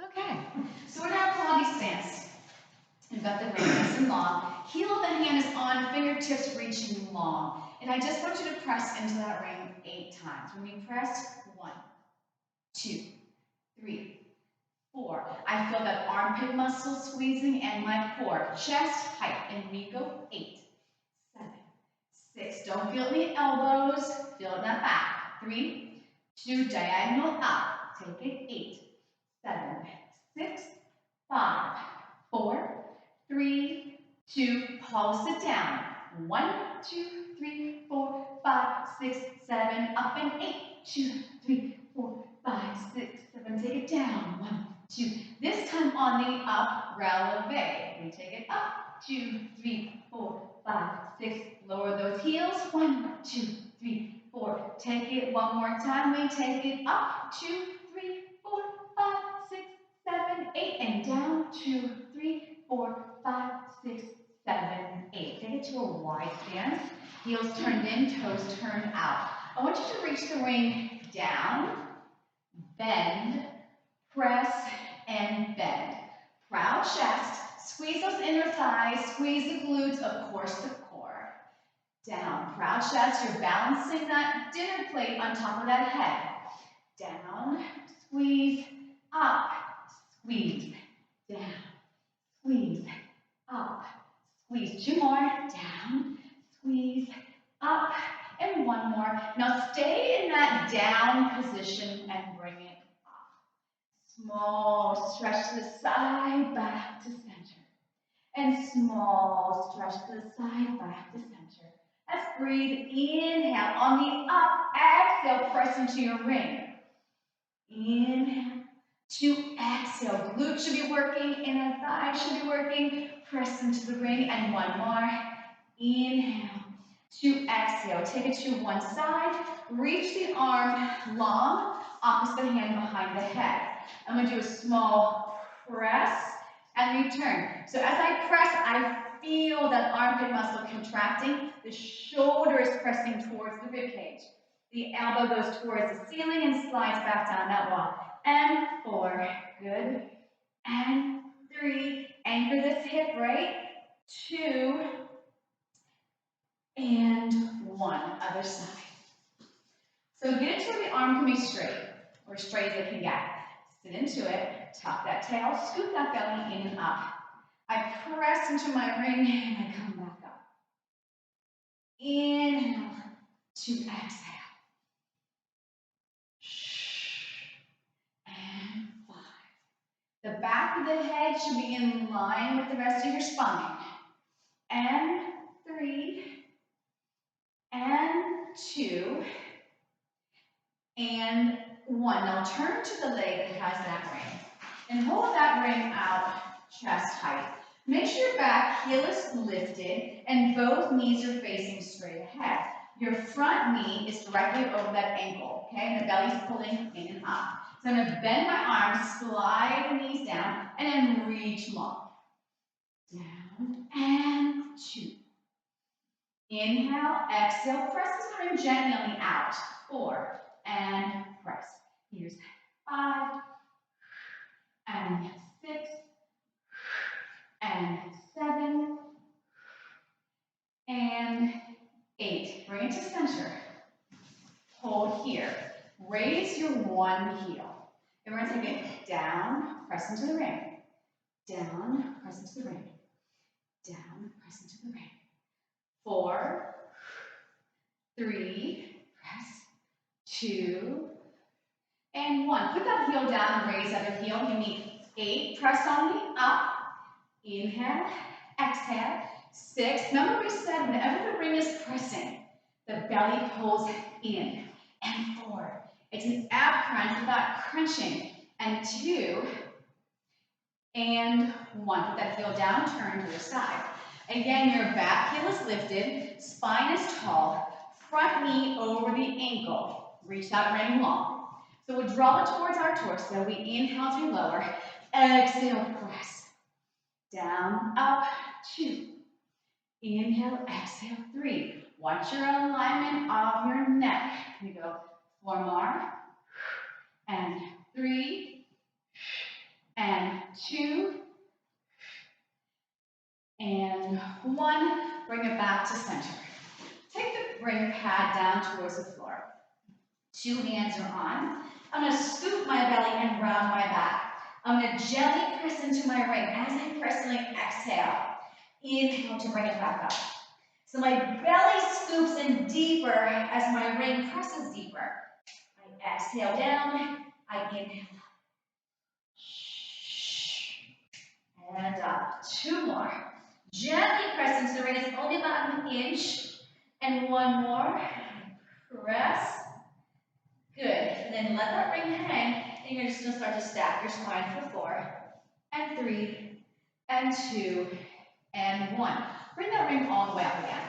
Okay, so we're now Pilates stance. We've got the ring nice and long. Heel of the hand is on, fingertips reaching long. And I just want you to press into that ring 8 times. When you press, 1, 2, 3, 4. I feel that armpit muscle squeezing and my core. Chest height. And we go 8, 7, 6. Don't feel it in the elbows. Feel it in that back. 3, 2, diagonal up. Take it. 8, 7, 6, 5, 4, 3, 2. Pulse it down. 1, 2, 3, 4, 5, 6, 7. Up and 8, 2, 3, 4, 5, 6, 7. Take it down. 1, 2. This time on the up, releve. We take it up. 2, 3, 4, 5, 6. Lower those heels. 1, 2, 3, 4. Take it one more time. We take it up. 2, 3, 4, 5, 6, 7, 8. And down. 2, 3, 4, 5, 6, 7, 8. Take it to a wide stance. Heels turned in, toes turned out. I want you to reach the ring down, bend, press, and bend. Proud chest. Squeeze those inner thighs. Squeeze the glutes, of course, the core. Down. Proud chest. You're balancing that dinner plate on top of that head. Down. Squeeze. Up. Squeeze. Down. Squeeze. Up. Squeeze. 2 more. Down. Squeeze. Up. And 1 more. Now stay in that down position and bring it up. Small stretch to the side, back to center. And small stretch to the side, back to center. Let's breathe. Inhale. On the up, exhale, press into your ring. Inhale to exhale. Glutes should be working, inner thigh should be working. Press into the ring, and 1 more. Inhale to exhale. Take it to one side. Reach the arm long, opposite hand behind the head. I'm going to do a small press and return. So as I press, I feel that armpit muscle contracting. The shoulder is pressing towards the rib cage. The elbow goes towards the ceiling and slides back down that wall. And 4, good. And 3, anchor this hip, right? 2, and 1, other side. So get it to where the arm can be straight, or straight as it can get. Sit into it, tuck that tail, scoop that belly in and up. I press into my ring and I come back up. Inhale to exhale. And 5. The back of the head should be in line with the rest of your spine. And 3, and 2, and 1. Now turn to the leg that has that ring. And hold that ring out chest height. Make sure your back heel is lifted and both knees are facing straight ahead. Your front knee is directly over that ankle, okay? And the belly's pulling in and up. So I'm going to bend my arms, slide the knees down, and then reach long. Down, and 2. Inhale, exhale, press the ring gently on the out. 4, and press. Here's 5, and 6, and 7, and 8. Bring it to center. Hold here. Raise your one heel. And we're going to take it down, press into the ring. Down, press into the ring. Down, press into the ring. 4, 3, press, 2, and 1. Put that heel down and raise that other heel. You need 8, press on the up. Inhale, exhale. 6, number 7, whenever the ring is pressing, the belly pulls in. And 4, it's an ab crunch without crunching. And 2, and 1. Put that heel down, turn to the side. Again, your back heel is lifted, spine is tall, front knee over the ankle. Reach that ring long. So we draw it towards our torso. We inhale as we lower. Exhale, press. Down, up, 2. Inhale, exhale, 3. Watch your alignment of your neck. We go 4 more. And 3. And 2, and 1. Bring it back to center. Take the ring pad down towards the floor. 2 hands are on. I'm going to scoop my belly and round my back. I'm going to gently press into my ring. As I press in, exhale. Inhale to bring it back up. So my belly scoops in deeper as my ring presses deeper. I exhale down. I inhale. And up. 2 more. Gently press into the ring. It's only about an inch. And 1 more. Press. Good. And then let that ring hang. And you're just going to start to stack your spine for 4, and 3, and 2, and 1. Bring that ring all the way up again.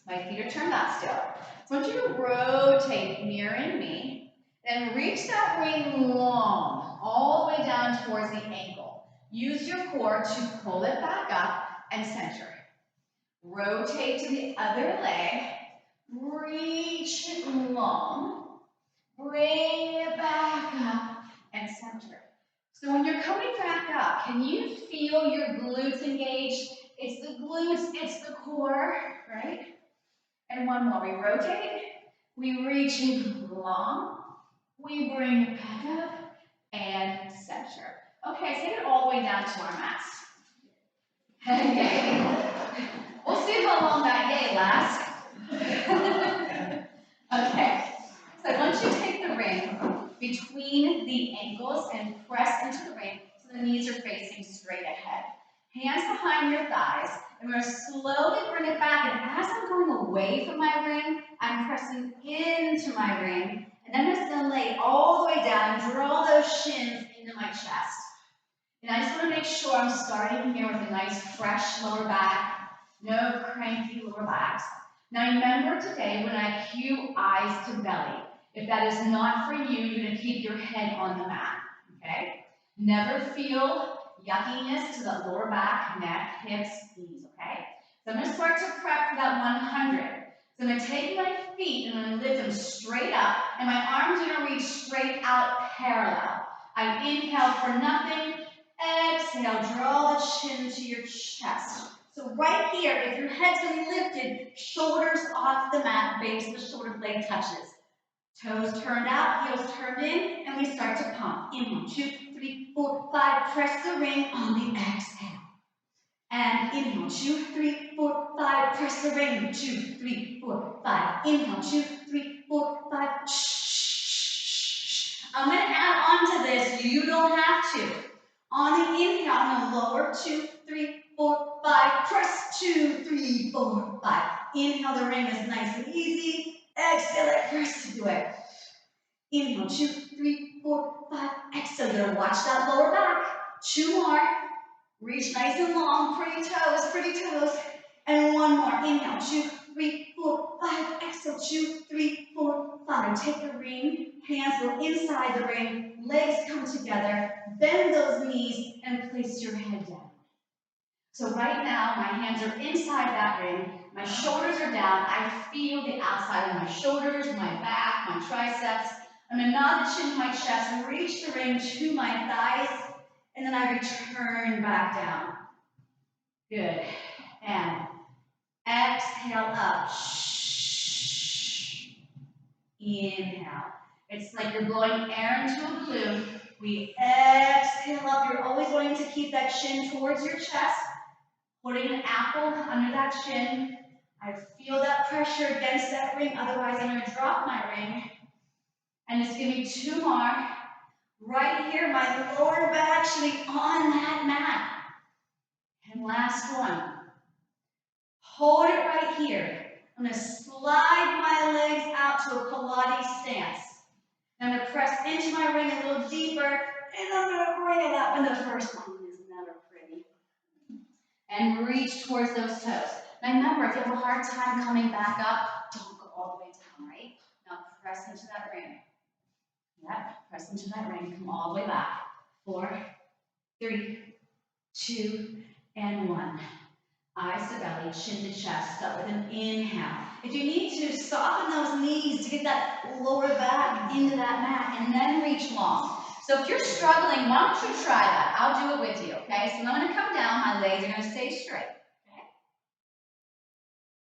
My feet are turned up still. So I want you to rotate, mirroring me. Then reach that ring long, all the way down towards the ankle. Use your core to pull it back up and center. Rotate to the other leg. Reach it long. Bring it back up and center. So when you're coming back up, can you feel your glutes engaged? It's the glutes, it's the core, right? And 1 more. We rotate, we reach it long, we bring it back up and center. Okay, take it all the way down to our mats. Okay. We'll see how long that yay lasts. Okay. So I want you to take the ring between the ankles and press into the ring so the knees are facing straight ahead. Hands behind your thighs, and we're going to slowly bring it back. And as I'm going away from my ring, I'm pressing into my ring, and then I'm just going to lay all the way down and draw those shins into my chest. And I just want to make sure I'm starting here with a nice fresh lower back, no cranky lower backs. Now remember today when I cue eyes to belly, if that is not for you, you're going to keep your head on the mat, okay? Never feel yuckiness to the lower back, neck, hips, knees, okay? So I'm going to start to prep for that 100. So I'm going to take my feet and I'm going to lift them straight up, and my arms are going to reach straight out parallel. I inhale for nothing, exhale, draw the chin to your chest. So right here, if your head's going to be lifted, shoulders off the mat, base of the shoulder blade touches. Toes turned out, heels turned in, and we start to pump. Inhale, 2, 3, 4, 5. Press the ring on the exhale. And inhale, 2, 3, 4, 5. Press the ring. 2, 3, 4, 5. Inhale, 2, 3, 4, 5. Shh. I'm going to add on to this. You don't have to. On the inhale, I'm going to lower 2, 3, 4, 5. Press 2, 3, 4, 5. Inhale, the ring is nice and easy. Exhale it, press into it. Inhale, 2, 3, 4, 5. Exhale, you're going to watch that lower back. 2 more. Reach nice and long, pretty toes. And 1 more. Inhale, 2, 3, 4, 5. Exhale, 2, 3, 4, 5. Take the ring, hands go inside the ring, legs come together, bend those knees, and place your head down. So right now, my hands are inside that ring, my shoulders are down, I feel the outside of my shoulders, my back, my triceps. I'm going to nod the chin to my chest and reach the ring to my thighs, and then I return back down. Good. And exhale up. Inhale. It's like you're blowing air into a balloon. We exhale up. You're always wanting to keep that chin towards your chest. Putting an apple under that chin. I feel that pressure against that ring, otherwise I'm going to drop my ring. And just give me 2 more. Right here, my lower back should be on that mat. And last one. Hold it right here. I'm going to slide my legs out to a Pilates stance. I'm going to press into my ring a little deeper, and I'm going to bring it up. And the first one is never pretty. And reach towards those toes. Now remember, if you have a hard time coming back up, don't go all the way down, right? Now press into that ring. Yep, press into that ring. Come all the way back. 4, 3, 2, and 1. Eyes to belly, chin to chest. Start with an inhale. If you need to, soften those knees to get that lower back into that mat, and then reach long. So if you're struggling, why don't you try that? I'll do it with you, okay? So I'm going to come down. My legs are going to stay straight. Okay?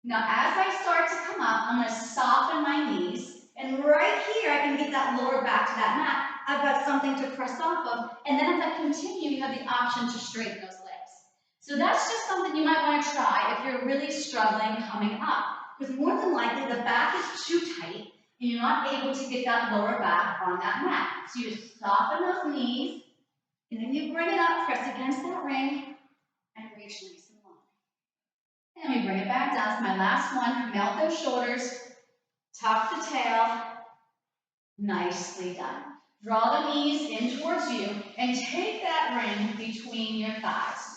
Now, as I start to come up, I'm going to soften my knees. And right here, I can get that lower back to that mat. I've got something to press off of. And then as I continue, you have the option to straighten those legs. So that's just something you might want to try if you're really struggling coming up. Because more than likely, the back is too tight. And you're not able to get that lower back on that mat. So you just soften those knees, and then you bring it up, press against that ring, and reach nice and long. And we bring it back down. It's my last one. Melt those shoulders, tuck the tail. Nicely done. Draw the knees in towards you, and take that ring between your thighs.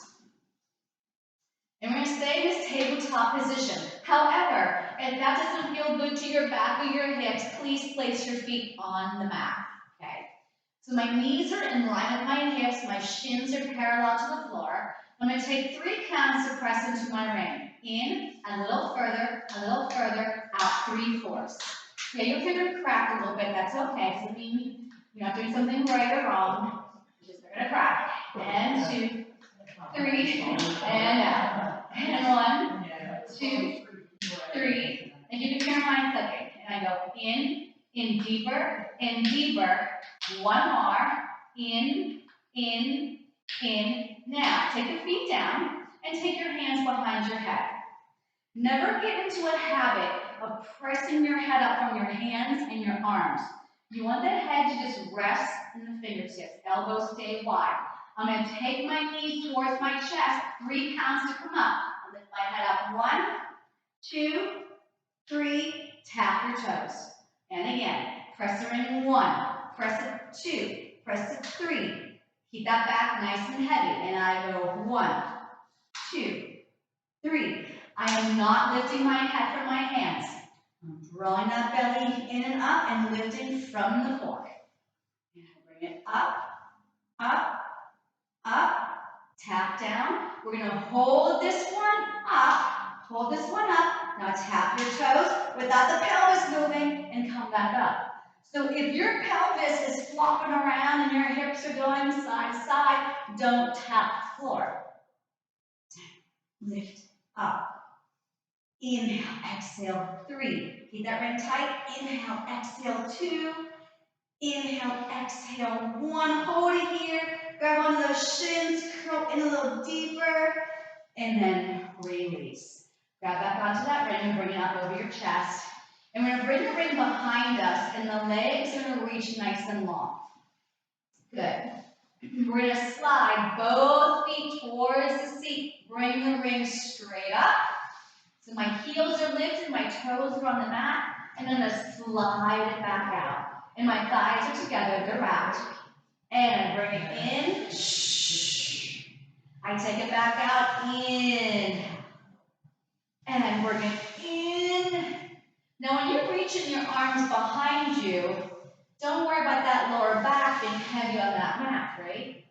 And we're going to stay in this tabletop position. However, if that doesn't feel good to your back or your hips, please place your feet on the mat. Okay? So my knees are in line with my hips, my shins are parallel to the floor. I'm going to take 3 counts to press into my ring. In, a little further, out 3/4. Okay, you'll hear them crack a little bit, that's okay. Doesn't mean you're not doing something right or wrong. Just they're going to crack. And 2, 3, and out. And 1, 2, 3. And you can hear mine clicking. And I go in deeper, in deeper. 1 more. In. Now, take your feet down and take your hands behind your head. Never get into a habit of pressing your head up from your hands and your arms. You want the head to just rest in the fingertips. Elbows stay wide. I'm going to take my knees towards my chest. 3 counts to come up. I'll lift my head up. 1, 2, 3. Tap your toes. And again, press the ring 1. Press it 2. Press it 3. Keep that back nice and heavy. And I go 1, 2, 3. I am not lifting my head from my hands. I'm drawing that belly in and up and lifting from the core. And I bring it up, up, up, tap down. We're going to hold this one up, hold this one up. Now tap your toes without the pelvis moving and come back up. So if your pelvis is flopping around and your hips are going side to side, don't tap the floor. Lift up. Inhale, exhale, 3. Keep that ring tight. Inhale, exhale, 2. Inhale, exhale, 1. Hold it here. Grab onto those shins, curl in a little deeper, and then release. Grab back onto that ring and bring it up over your chest. And we're going to bring the ring behind us, and the legs are going to reach nice and long. Good. We're going to slide both feet towards the seat. Bring the ring straight up. So my heels are lifted, my toes are on the mat, and I'm going to slide it back out. And my thighs are together, they're wrapped. And I bring it in. Shh. I take it back out. In. And I bring it in. Now when you're reaching your arms behind you, don't worry about that lower back being heavy on that mat, right?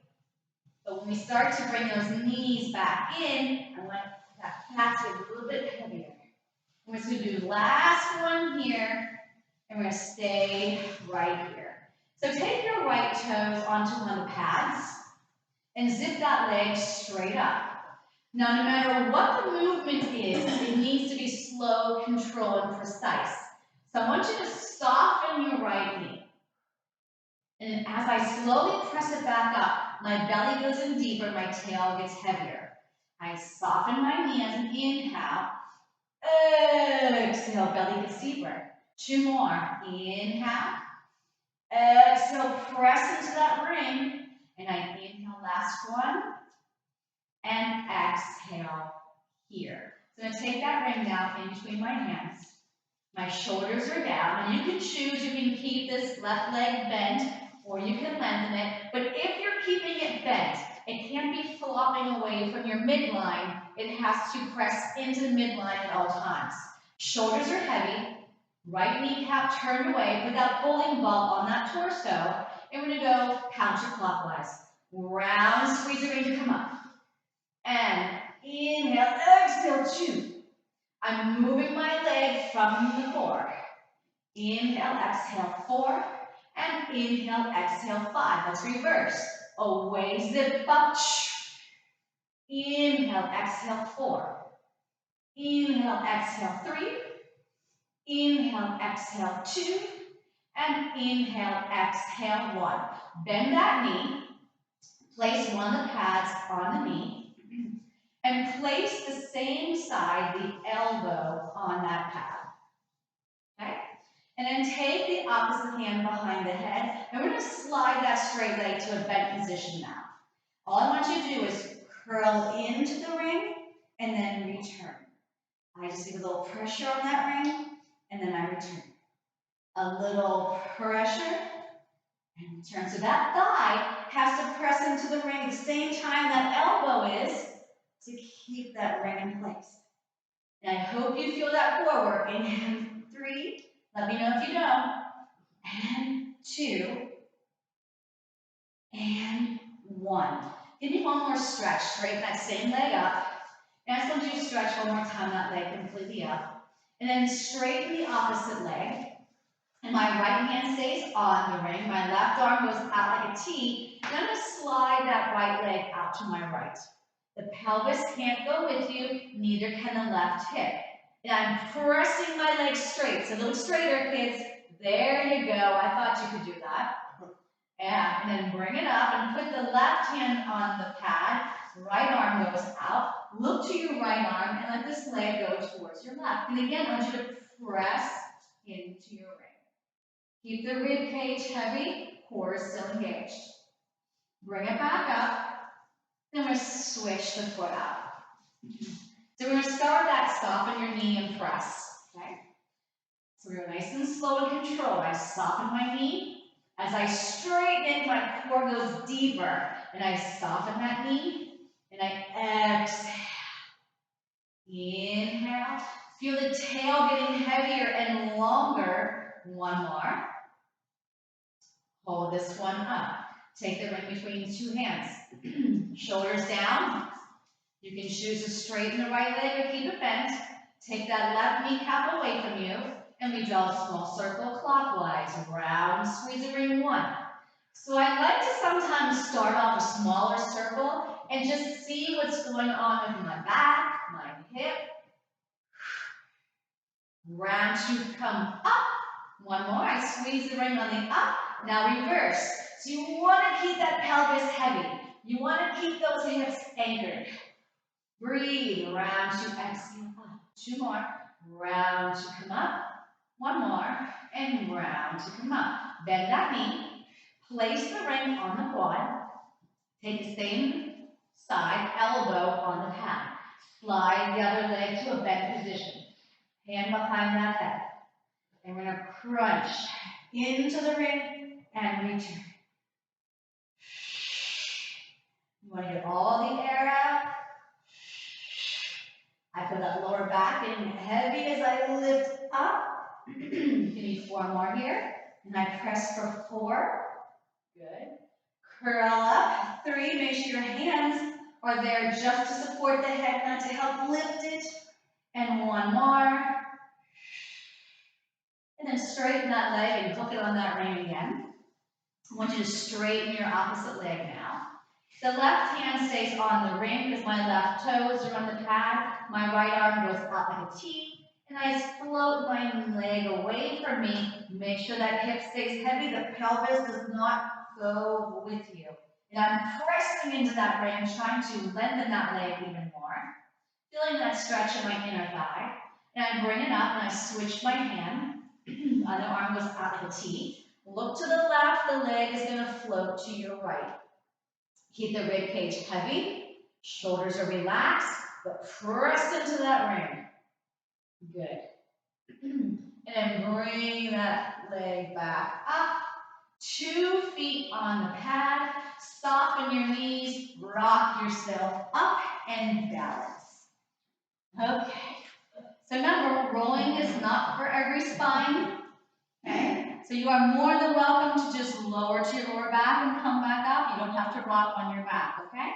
But when we start to bring those knees back in, I want that back to get a little bit heavier. We're just going to do the last one here, and we're going to stay right here. So take your right toes onto one of the pads, and zip that leg straight up. Now, no matter what the movement is, it needs to be slow, controlled, and precise. So I want you to soften your right knee. And as I slowly press it back up, my belly goes in deeper, my tail gets heavier. I soften my knee as an inhale. Exhale, belly gets deeper. 2 more. Inhale. Exhale, press into that ring. And I inhale, last one. And exhale here. So I'm going to take that ring down in between my hands. My shoulders are down. And you can choose, you can keep this left leg bent, or you can lengthen it. But if you're keeping it bent, it can't be flopping away from your midline. It has to press into the midline at all times. Shoulders are heavy. Right kneecap turned away. Put that bowling ball on that torso. And we're going to go counterclockwise. Round and squeeze the ring to come up. And inhale, exhale, 2. I'm moving my leg from the core. Inhale, exhale, 4. And inhale, exhale, 5. Let's reverse. Away, zip up. Inhale, exhale, 4. Inhale, exhale, 3. Inhale, exhale, 2. And inhale, exhale, 1. Bend that knee. Place one of the pads on the knee. And place the same side, the elbow, on that pad. Okay? And then take the opposite hand behind the head. And we're going to slide that straight leg to a bent position now. All I want you to do is curl into the ring and then return. I just leave a little pressure on that ring and then I return. A little pressure and return. So that thigh has to press into the ring at the same time that elbow is to keep that ring in place. And I hope you feel that core work. Inhale, 3. Let me know if you don't. And 2. And 1. Give me one more stretch. Straighten that same leg up. And I just want you to stretch one more time that leg completely up. And then straighten the opposite leg. And my right hand stays on the ring. My left arm goes out like a T. And I'm going to slide that right leg out to my right. The pelvis can't go with you, neither can the left hip. And I'm pressing my legs straight. So a little straighter, kids. There you go. I thought you could do that. Yeah, and then bring it up and put the left hand on the pad. Right arm goes out. Look to your right arm and let this leg go towards your left. And again, I want you to press into your ring. Keep the rib cage heavy, core is still engaged. Bring it back up. Then we're going to switch the foot out. So we're going to start that soften your knee and press. Okay? So we're nice and slow and controlled. I soften my knee. As I straighten it, my core goes deeper. And I soften that knee. And I exhale. Inhale. Feel the tail getting heavier and longer. One more. Hold this one up. Take the ring between two hands. Shoulders down. You can choose to straighten the right leg or keep it bent. Take that left kneecap away from you. And we draw a small circle clockwise. Round, squeeze the ring 1. So I like to sometimes start off a smaller circle and just see what's going on with my back, my hip. Round 2, come up. One more. I squeeze the ring on the up. Now reverse. So you want to keep that pelvis heavy. You want to keep those hips anchored. Breathe. Round 2, exhale up. 2 more. Round 2, come up. 1 more. And round 2, come up. Bend that knee. Place the ring on the quad. Take the same side, elbow on the pad. Slide the other leg to a bent position. Hand behind that head. And we're going to crunch into the ring and return. You want to get all the air out. I feel that lower back getting heavy as I lift up. Give me 4 more here. And I press for 4. Good. Curl up. 3. Make sure your hands are there just to support the head, not to help lift it. And 1 more. And then straighten that leg and hook it on that ring again. I want you to straighten your opposite leg now. The left hand stays on the ring because my left toes are on the pad. My right arm goes out like a T. And I float my leg away from me. Make sure that hip stays heavy. The pelvis does not go with you. And I'm pressing into that ring, trying to lengthen that leg even more. Feeling that stretch in my inner thigh. And I bring it up and I switch my hand. Other arm goes out like a T. Look to the left, the leg is going to float to your right. Keep the rib cage heavy. Shoulders are relaxed, but press into that ring. Good. And then bring that leg back up. 2 feet on the pad. Soften your knees. Rock yourself up and balance. Okay. So remember, rolling is not for every spine. Okay? So you are more than welcome to just lower to your lower back and come back up. You don't have to rock on your back, okay?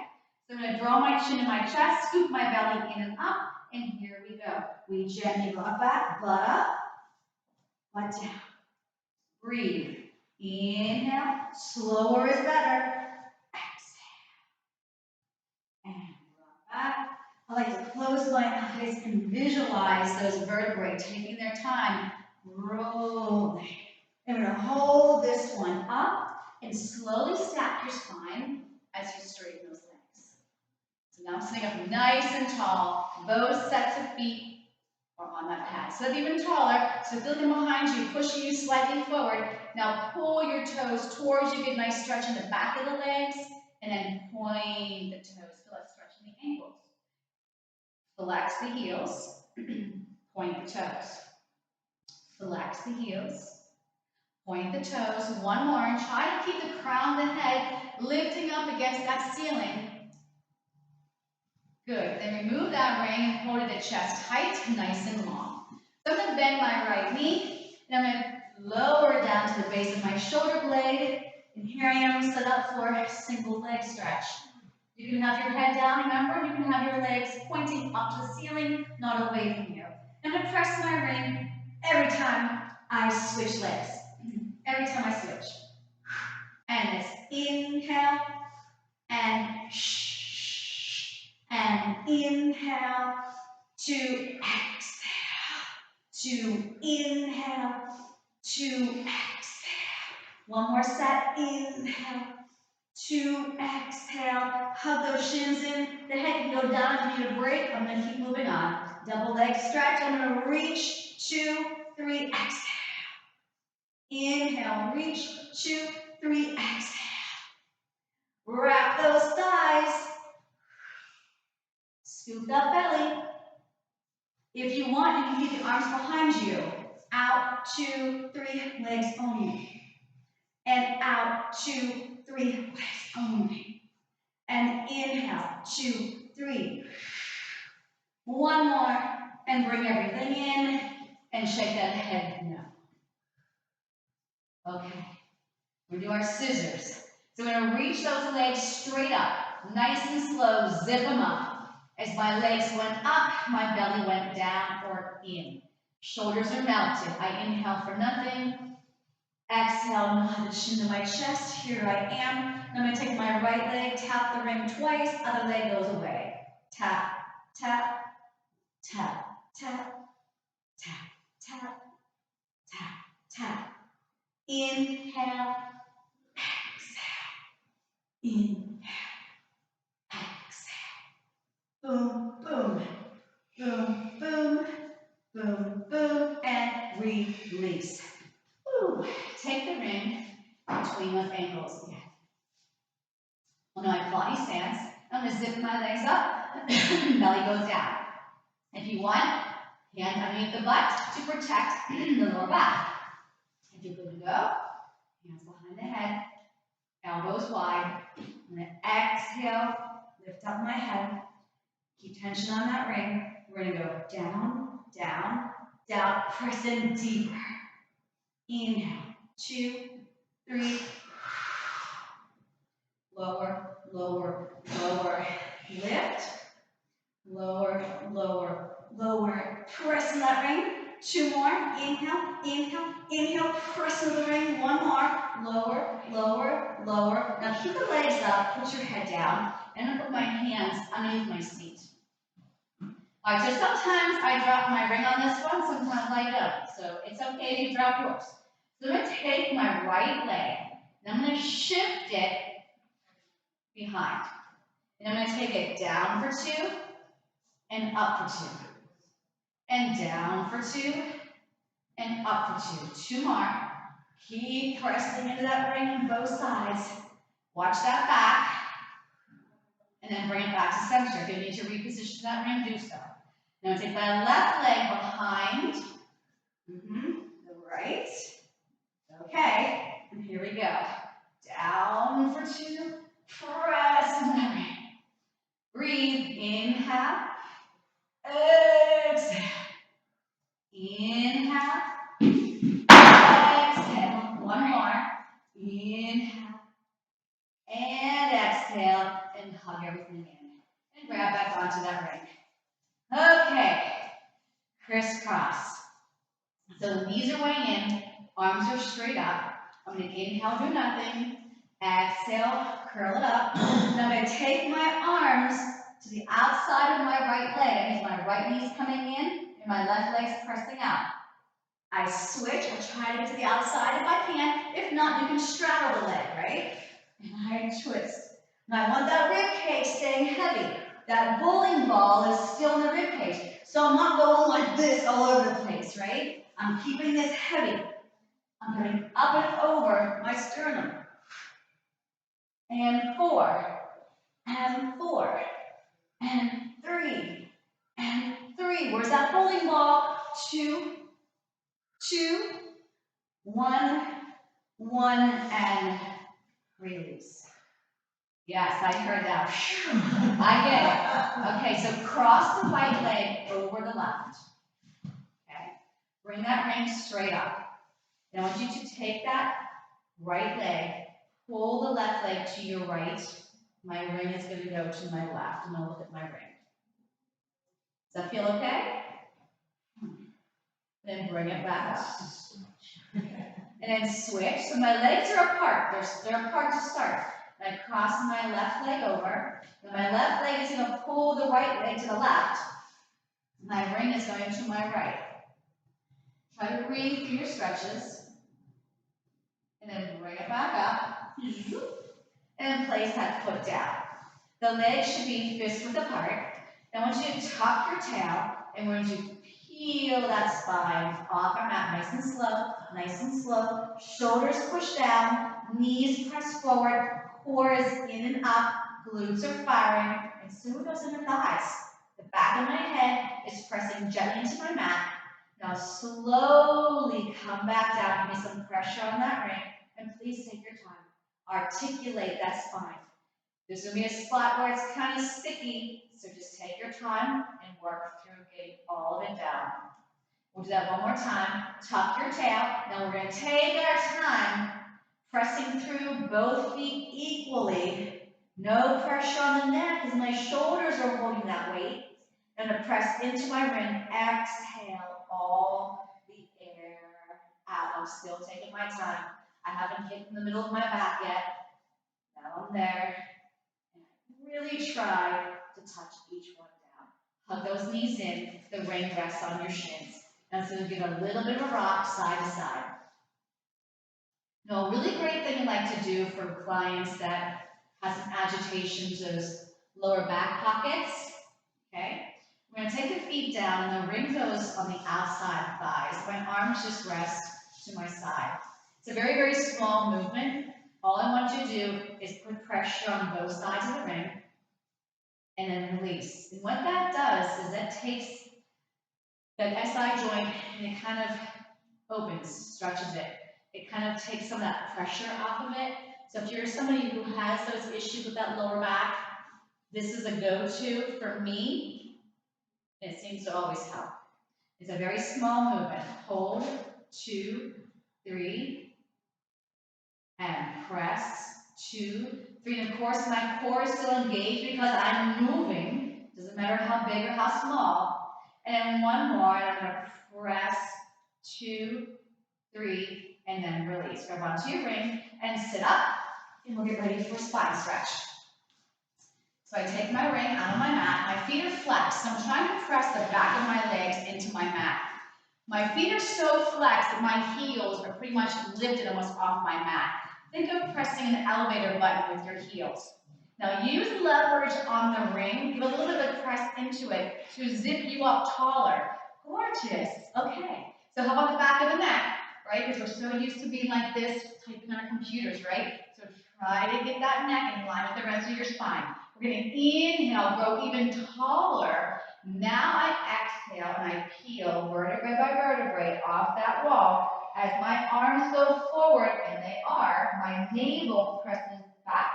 So I'm going to draw my chin to my chest, scoop my belly in and up, and here we go. We gently rock back, butt up, butt down. Breathe. Inhale, slower is better. Exhale, and rock back. I like to close my eyes and visualize those vertebrae taking their time, rolling. And we're going to hold this one up and slowly stack your spine as you straighten those legs. So now sitting up nice and tall, both sets of feet are on that pad. So even taller, so feel them behind you, pushing you slightly forward. Now pull your toes towards you, get a nice stretch in the back of the legs, and then point the toes. Feel that stretch in the ankles. Flex the heels, point the toes. Flex the heels, point the toes. One more, and try to keep the crown of the head lifting up against that ceiling. Good. Then remove that ring and hold it at chest tight, nice and long. So I'm going to bend my right knee, and I'm going to lower down to the base of my shoulder blade. And here I am set up for a single leg stretch. You can have your head down, remember, you can have your legs pointing up to the ceiling, not away from you. I'm going to press my ring every time I switch legs. Every time I switch. And it's inhale and shh. And inhale to exhale. To inhale to exhale. One more set. Inhale to exhale. Hug those shins in. The head can go down if you need a break. I'm going to keep moving on. Double leg stretch. I'm going to reach, 2, 3, exhale. Inhale, reach, 2, 3, exhale. Wrap those thighs. Scoop that belly. If you want, you can keep the arms behind you. Out, 2, 3, legs only. And out, 2, 3, legs only. And inhale, 2, 3. One more, and bring everything in, and shake that head no. Okay, we're going to do our scissors. So we're going to reach those legs straight up, nice and slow, zip them up. As my legs went up, my belly went down or in. Shoulders are melted. I inhale for nothing. Exhale, nod the chin to my chest. Here I am. I'm going to take my right leg, tap the ring twice, other leg goes away. Tap, tap, tap, tap, tap, tap, tap, tap. Inhale, exhale. Inhale, exhale. Boom, boom, boom, boom, boom, boom, and release. Woo. Take the ring between those ankles again. Well, now I Pilates stance. I'm going to zip my legs up, belly goes down. If you want, hands underneath the butt to protect the lower back. If you're good to go, hands behind the head, elbows wide. I'm going to exhale, lift up my head, keep tension on that ring. We're going to go down, down, down, press in deeper. Inhale, 2, 3, lower, lower, lower, lift, lower, lower, lower, press in that ring. 2 more, inhale, inhale, inhale, press into the ring. 1 more, lower, lower, lower. Now keep the legs up, put your head down, and I'm going to put my hands underneath my seat. All right, so sometimes I drop my ring on this one, sometimes I don't. So it's okay if you drop yours. So I'm going to take my right leg, and I'm going to shift it behind. And I'm going to take it down for 2, and up for 2. And down for 2, and up for 2. 2 more. Keep pressing into that ring on both sides. Watch that back. And then bring it back to center. If you need to reposition that ring, do so. Now take my left leg behind. The right. Okay. And here we go. Down for 2. Press in that ring. Breathe. Inhale. Exhale. Inhale. Exhale. 1 more. Inhale. And exhale. And hug everything in. And grab back onto that ring. Okay. Criss-cross. So the knees are weighing in. Arms are straight up. I'm going to inhale, do nothing. Exhale, curl it up. Now I'm going to take my arms to the outside of my right leg. That means my right knee's coming in and my left leg's pressing out. I switch, I try to get to the outside if I can. If not, you can straddle the leg, right? And I twist. Now I want that rib cage staying heavy. That bowling ball is still in the rib cage. So I'm not going like this all over the place, right? I'm keeping this heavy. I'm going up and over my sternum. And 4, and 4, and 3, and 3. Where's that bowling ball? 2, 2, 1, 1, and release. Yes, I heard that. I get it. Okay, so cross the right leg over the left. Okay, bring that ring straight up. Now I want you to take that right leg, pull the left leg to your right. My ring is going to go to my left. I'm going to look at my ring. Does that feel okay? Then bring it back up. And then switch. So my legs are apart. They're apart to start. And I cross my left leg over. And my left leg is going to pull the right leg to the left. My ring is going to my right. Try to breathe through your stretches. And then bring it back up. And place that foot down. The legs should be fist width apart. Now I want you to tuck your tail. And we're going to peel that spine off our mat, nice and slow, nice and slow. Shoulders push down, knees press forward, core is in and up, glutes are firing, and so goes in the thighs. The back of my head is pressing gently into my mat. Now slowly come back down, give me some pressure on that ring, and please take your time. Articulate that spine. There's going to be a spot where it's kind of sticky, so just take your time and work through getting all of it down. We'll do that one more time. Tuck your tail. Now we're going to take our time pressing through both feet equally. No pressure on the neck as my shoulders are holding that weight. I'm going to press into my ring. Exhale all the air out. I'm still taking my time. I haven't hit in the middle of my back yet. Now I'm there. Really try to touch each one down. Hug those knees in, the ring rests on your shins. And so give a little bit of a rock side to side. Now, a really great thing I like to do for clients that have some agitation to those lower back pockets, okay? We're going to take the feet down and the ring goes on the outside thighs. My arms just rest to my side. It's a very, very small movement. All I want you to do is put pressure on both sides of the ring and then release. And what that does is that takes that SI joint and it kind of opens, stretches it. It kind of takes some of that pressure off of it. So if you're somebody who has those issues with that lower back, this is a go-to for me. And it seems to always help. It's a very small movement. Hold, 2, 3, and press, 2, 3. And of course, my core is still engaged because I'm moving. Doesn't matter how big or how small. And then one more, and I'm going to press, 2, 3, and then release. Grab onto your ring and sit up, and we'll get ready for a spine stretch. So I take my ring out of my mat. My feet are flexed. So I'm trying to press the back of my legs into my mat. My feet are so flexed that my heels are pretty much lifted almost off my mat. Think of pressing an elevator button with your heels. Now use leverage on the ring. Give a little bit of press into it to zip you up taller. Gorgeous. Okay. So how about the back of the neck? Right? Because we're so used to being like this, typing on our computers, right? So try to get that neck in line with the rest of your spine. We're going to inhale, grow even taller. Now I exhale and I peel vertebrae by vertebrae off that wall. As my arms go forward, and they are, my navel presses back.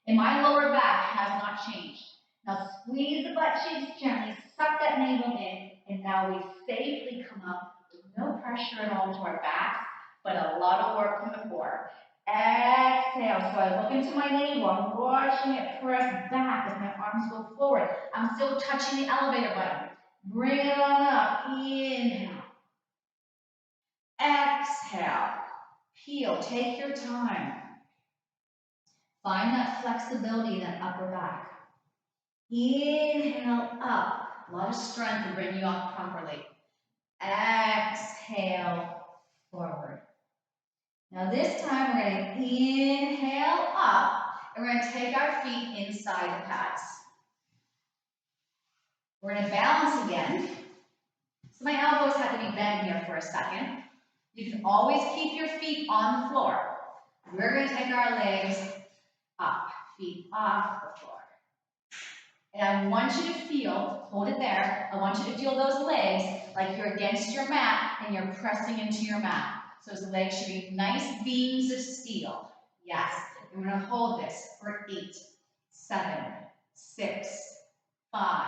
And my lower back has not changed. Now squeeze the butt cheeks gently, suck that navel in, and now we safely come up with no pressure at all to our backs, but a lot of work from the core. Exhale, so I look into my navel, I'm watching it press back as my arms go forward. I'm still touching the elevator button. Bring it on up, inhale. Exhale, Feel, take your time. Find that flexibility in that upper back. Inhale up. A lot of strength to bring you up properly. Exhale forward. Now this time we're going to inhale up and we're going to take our feet inside the pads. We're going to balance again. So my elbows had to be bent here for a second. You can always keep your feet on the floor. We're going to take our legs up, feet off the floor. And I want you to feel, hold it there, I want you to feel those legs like you're against your mat and you're pressing into your mat. So those legs should be nice beams of steel. Yes. And we're going to hold this for 8, 7, 6, 5.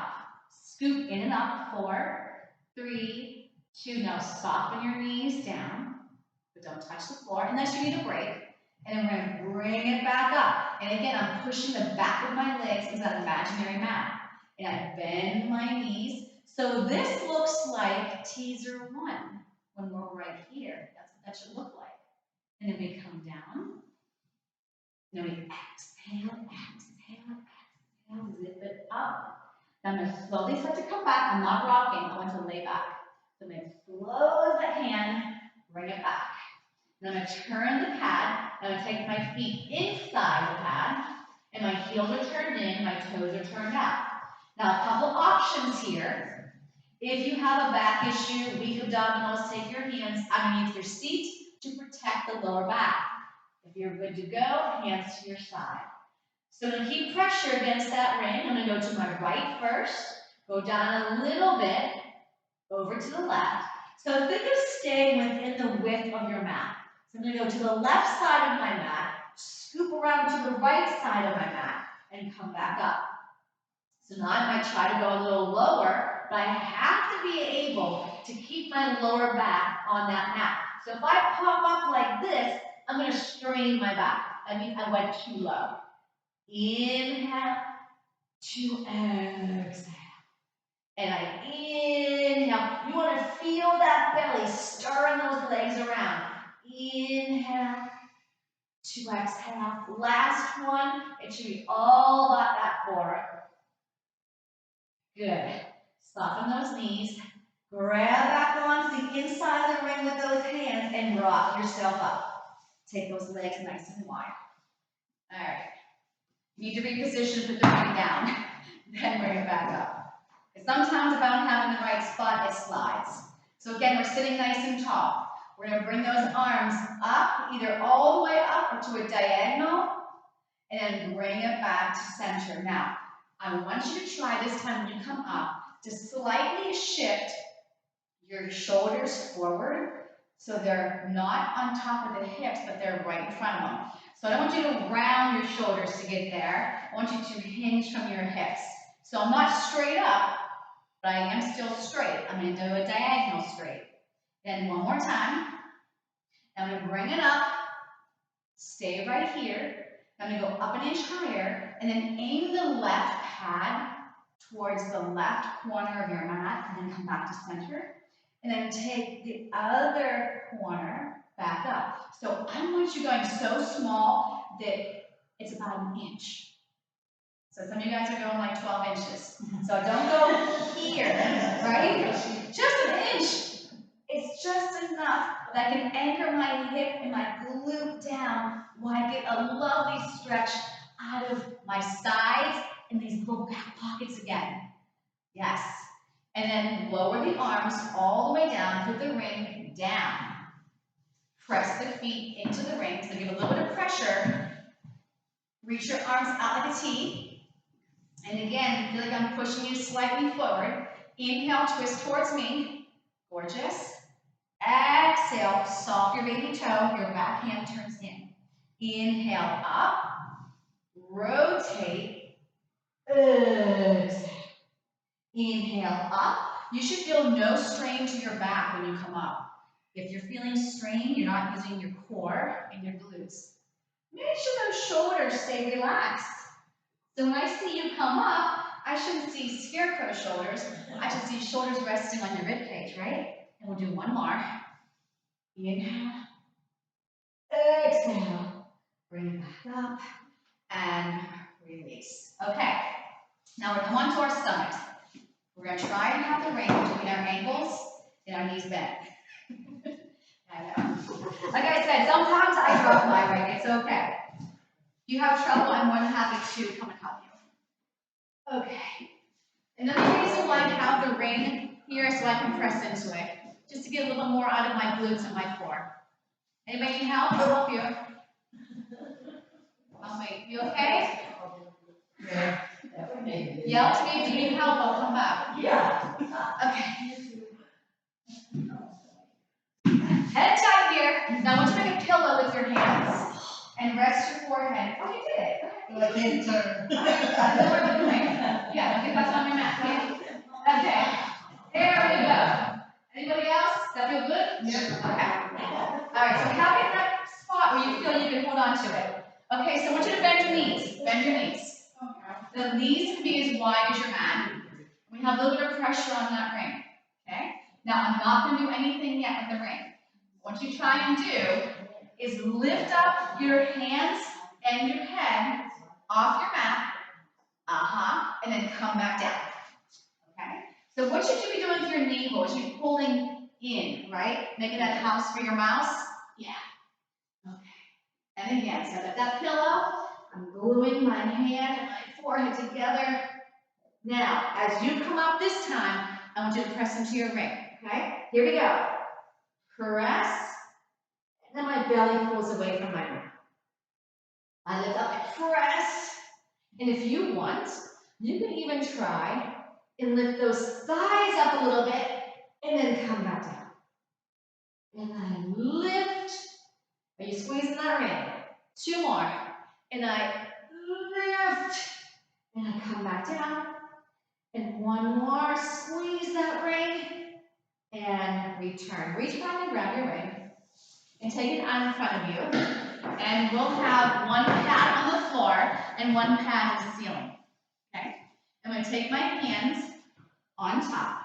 Scoop in and up, 4, 3, 2. Now soften your knees down, but don't touch the floor unless you need a break. And then we're going to bring it back up. And again, I'm pushing the back of my legs into that imaginary mat. And I bend my knees. So this looks like teaser 1 when we're right here. That's what that should look like. And then we come down. And then we exhale, exhale, exhale, zip it up. Now I'm going to slowly start to come back. I'm not rocking. I want to lay back. So I'm going to close that hand, bring it back. And I'm going to turn the pad. I'm going to take my feet inside the pad. And my heels are turned in. My toes are turned out. Now a couple options here. If you have a back issue, weak abdominals, take your hands underneath your seat to protect the lower back. If you're good to go, hands to your side. So I'm going to keep pressure against that ring. I'm going to go to my right first, go down a little bit, over to the left. So think of staying within the width of your mat. So I'm going to go to the left side of my mat, scoop around to the right side of my mat, and come back up. So now I might try to go a little lower, but I have to be able to keep my lower back on that mat. So if I pop up like this, I'm going to strain my back. That means I went too low. Inhale to exhale. And I inhale. You want to feel that belly stirring those legs around. Inhale to exhale. Last one. It should be all about that core. Good. Soften those knees. Grab back onto the inside of the ring with those hands and rock yourself up. Take those legs nice and wide. All right. You need to reposition, put the ring down, then bring it back up. Because sometimes if I don't have it in the right spot, it slides. So again, we're sitting nice and tall. We're going to bring those arms up, either all the way up or to a diagonal, and then bring it back to center. Now, I want you to try this time when you come up to slightly shift your shoulders forward so they're not on top of the hips, but they're right in front of them. So I don't want you to round your shoulders to get there. I want you to hinge from your hips. So I'm not straight up, but I am still straight. I'm going to do a diagonal straight. Then one more time. I'm going to bring it up. Stay right here. I'm going to go up an inch higher, and then aim the left pad towards the left corner of your mat, and then come back to center. And then take the other corner back up. So I want you going so small that it's about an inch. So some of you guys are going like 12 inches. So don't go here, right? Just an inch. It's just enough that I can anchor my hip and my glute down while I get a lovely stretch out of my sides and these little back pockets again. Yes. And then lower the arms all the way down, put the ring down. Press the feet into the ring, so give a little bit of pressure. Reach your arms out like a T. And again, feel like I'm pushing you slightly forward. Inhale, twist towards me. Gorgeous. Exhale, soft your baby toe, your back hand turns in. Inhale up, rotate, exhale. Inhale up. You should feel no strain to your back when you come up. If you're feeling strain, you're not using your core and your glutes. Make sure those shoulders stay relaxed. So when I see you come up, I shouldn't see scarecrow shoulders. I should see shoulders resting on your rib cage, right? And we'll do one more. Inhale. Exhale. Bring it back up and release. Okay. Now we're going to go on to our stomach. We're going to try and have the ring between our ankles and our knees bent. I know. Like I said, sometimes I drop my ring. It's okay. If you have trouble, I'm more than happy to come and help you. Okay. Another reason why I have the ring here is so I can press into it, just to get a little more out of my glutes and my core. Anybody need help? I'll help you. I'll wait. You okay? Yeah. Yell to me if you need help. I'll come back. Yeah. Okay. Head tight here. Now I want you to make a pillow with your hands and rest your forehead. Oh, you did it. But I can't turn. I know what you're doing. Yeah, don't get back on your mat. Okay. There we go. Anybody else? Does that feel good? Yeah. Okay. All right, so having that spot where you feel you can hold on to it. Okay, so I want you to bend your knees. Bend your knees. The knees can be as wide as your mat. We have a little bit of pressure on that ring. Okay? Now, I'm not going to do anything yet with the ring. What you try and do is lift up your hands and your head off your mat. And then come back down. Okay? So what should you be doing with your navel? You should be pulling in, right? Making that house for your mouse. Yeah. Okay. And again, so I've got that pillow. I'm gluing my hand and my forehead together. Now, as you come up this time, I want you to press into your ring. Okay? Here we go. Press. And then my belly pulls away from my ring. I lift up and press. And if you want, you can even try and lift those thighs up a little bit and then come back down. And I lift. Are you squeezing that ring? 2 more. And I lift. And I come back down. And 1 more. Squeeze that ring. And return. Reach back and grab your ring. And take it out in front of you. And we'll have 1 pad on the floor and 1 pad in the ceiling. Okay? I'm going to take my hands on top.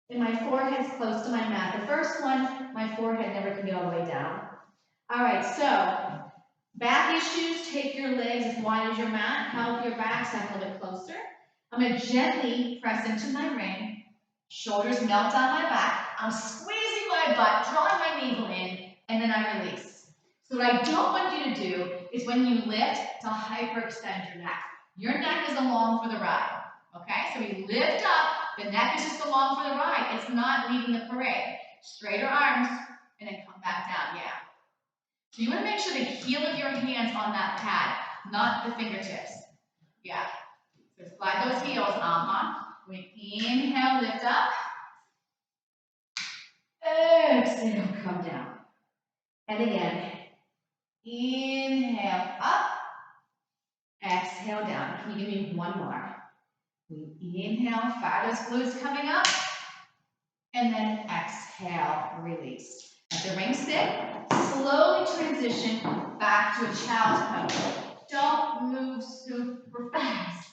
And my forehead's close to my mat. The first one, my forehead never can get all the way down. All right, so back issues, take your legs as wide as your mat. Help your back stand a little bit closer. I'm going to gently press into my ring. Shoulders melt down my back. I'm squeezing my butt, drawing my navel in, and then I release. So what I don't want you to do is when you lift, to hyperextend your neck. Your neck is along for the ride. Okay, so we lift up, the neck is just along for the ride. It's not leading the parade. Straighter arms, and then come back down, yeah. So you want to make sure the heel of your hand's on that pad, not the fingertips. Yeah. So slide those heels, We inhale, lift up. Exhale, come down. And again, inhale, up. Exhale, down. Can you give me 1 more? We inhale, fire those glutes coming up. And then exhale, release. Let the ring sit. Slowly transition back to a child's pose. Don't move super fast.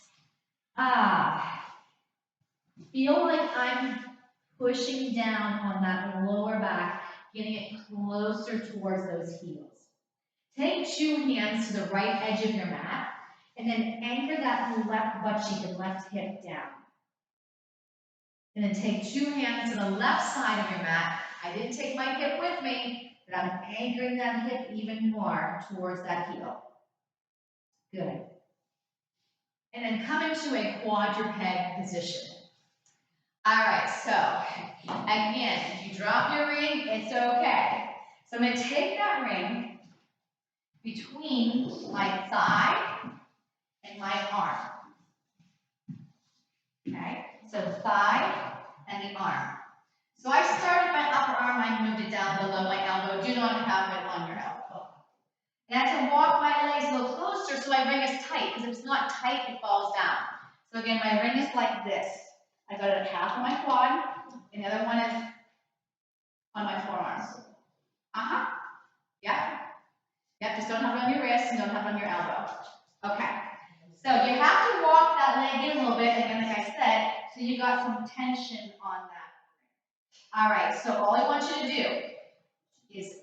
Feel like I'm pushing down on that lower back, getting it closer towards those heels. Take 2 hands to the right edge of your mat, and then anchor that left butt cheek and left hip down. And then take 2 hands to the left side of your mat. I didn't take my hip with me, but I'm anchoring that hip even more towards that heel. Good. And then come into a quadruped position. All right, so again, if you drop your ring, it's okay. So I'm going to take that ring between my thigh and my arm. Okay, so thigh and the arm. So I started my upper arm, I moved it down below my elbow. Do not have it on your elbow. And I have to walk my legs a little closer so my ring is tight, because if it's not tight, it falls down. So again, my ring is like this. I got it at half on my quad, and the other one is on my forearms. Yep, just don't have it on your wrist and don't have it on your elbow. Okay. So you have to walk that leg in a little bit, again, like I said, so you got some tension on that. All right, so all I want you to do is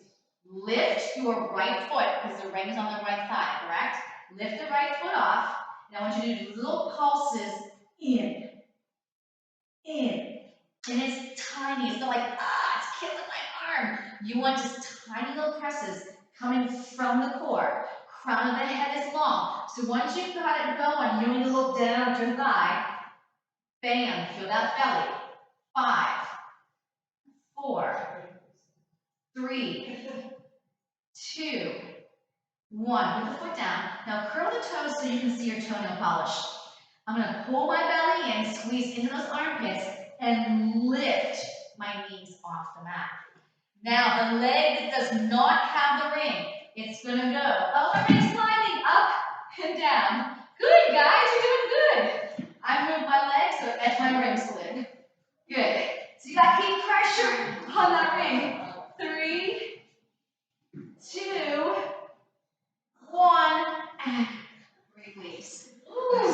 Lift your right foot, because the ring is on the right thigh, correct? Lift the right foot off. And I want you to do little pulses in. And it's tiny. It's not like, it's killing my arm. You want just tiny little presses coming from the core. Crown of the head is long. So once you've got it going, you need to look down at your thigh. Bam, feel that belly. 5, 4, 3, 2, 1. Put the foot down. Now curl the toes so you can see your toenail polish. I'm going to pull my belly in, squeeze into those armpits, and lift my knees off the mat. Now the leg that does not have the ring, it's going to go. Oh, the ring's sliding up and down. Good, guys, you're doing good. I moved my leg so as my ring slid. Good. So you got to keep pressure on that ring. 3, 2, 1, and release.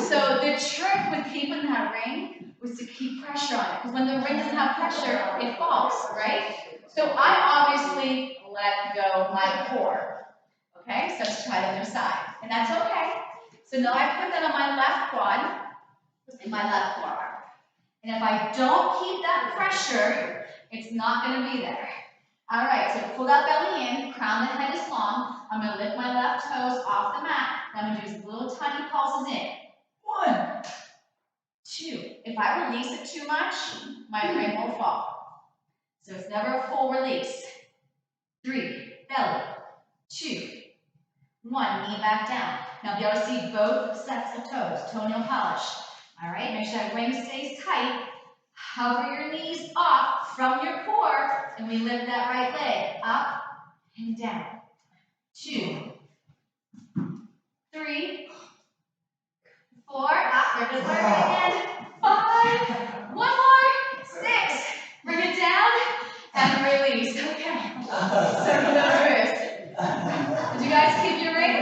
So the trick with keeping that ring was to keep pressure on it. Because when the ring doesn't have pressure, it falls, right? So I obviously let go my core. Okay, so let's try the other side. And that's okay. So now I put that on my left quad and my left forearm. And if I don't keep that pressure, it's not going to be there. All right, so pull that belly in, crown the head is long. I'm going to lift my left toes off the mat. And I'm going to do little tiny pulses in. 1, 2. If I release it too much, my ring will fall. So it's never a full release. 3, belly. 2, 1, knee back down. Now be able to see both sets of toes, toenail polish. All right, make sure that ring stays tight. Hover your knees off from your core, and we lift that right leg up and down. 2, 3, 4, there goes my ring again. 5, 1 more, 6, bring it down, and release. Okay, so nervous. Did you guys keep your ring?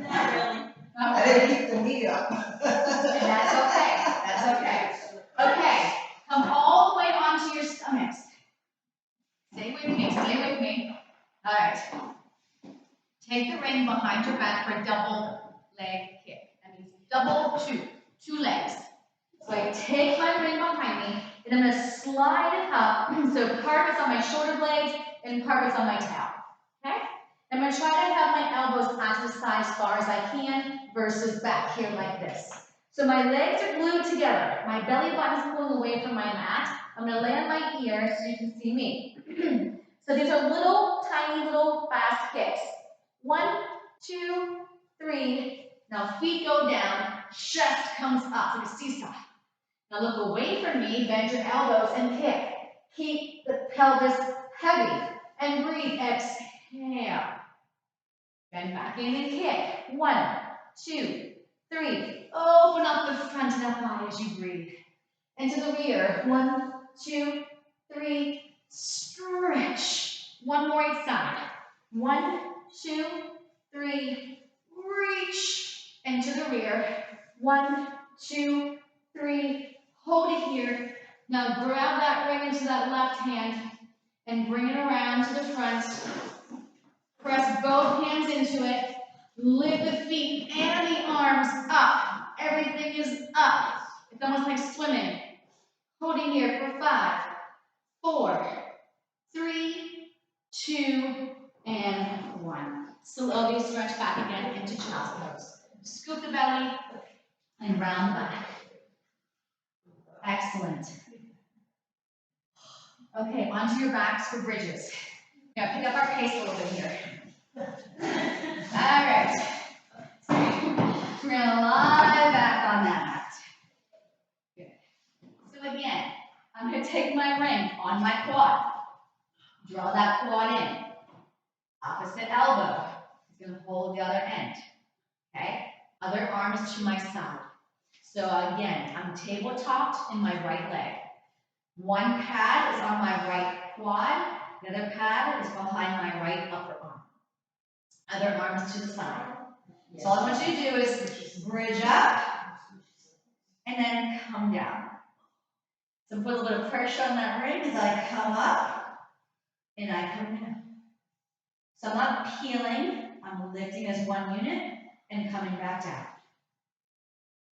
Not really. Okay. I didn't keep the knee up. That's okay. That's okay. Okay. Come all the way onto your stomachs. Stay with me. Stay with me. All right. Take the ring behind your back for a double leg kick. That means double two legs. So I take my ring behind me, and I'm going to slide it up. So part of it's on my shoulder blades, and part of it's on my tail. Okay? I'm going to try to have my elbows out to the side as far as I can versus back here like this. So my legs are glued together. My belly button is pulling away from my mat. I'm going to lay on my ear so you can see me. So these are little, tiny, little fast kicks. 1, 2, 3. Now feet go down, chest comes up, like a seesaw. Now look away from me, bend your elbows and kick. Keep the pelvis heavy and breathe. Exhale. Bend back in and kick. 1, 2, 3. Open up the front of the thigh as you breathe. And to the rear. 1, 2, 3. Stretch. 1 more each side. 1, 2, 3. Reach. And to the rear. 1, 2, 3. Hold it here. Now grab that ring into that left hand and bring it around to the front. Press both hands into it. Lift the feet and the arms up. Everything is up. It's almost like swimming. Holding here for 5, 4, 3, 2, and 1. Slowly stretch back again into child's pose. Scoop the belly and round the back. Excellent. Okay, onto your backs for bridges. Now pick up our pace a little bit here. All right. We're going to lie back on that mat. Good. So again, I'm going to take my ring on my quad. Draw that quad in. Opposite elbow is going to hold the other end. Okay? Other arm is to my side. So again, I'm table-topped in my right leg. One pad is on my right quad. The other pad is behind my right upper arm. Other arm is to the side. So all I want you to do is bridge up and then come down. So put a little bit of pressure on that ring as I come up and I come down. So I'm not peeling, I'm lifting as one unit and coming back down.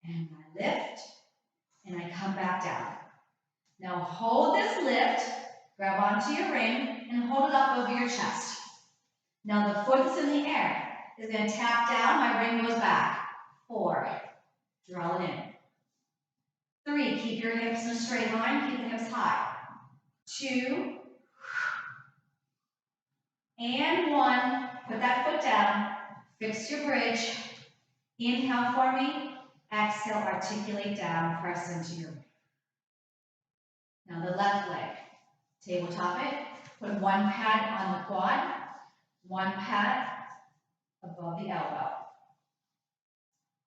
And I lift, and I come back down. Now hold this lift, grab onto your ring, and hold it up over your chest. Now the foot that's in the air is going to tap down, my ring goes back. 4, draw it in. 3, keep your hips in a straight line, keep the hips high. 2, and 1, put that foot down, fix your bridge. Inhale for me, exhale, articulate down, press into your ring. Now the left leg, tabletop it, put one pad on the quad, one pad above the elbow.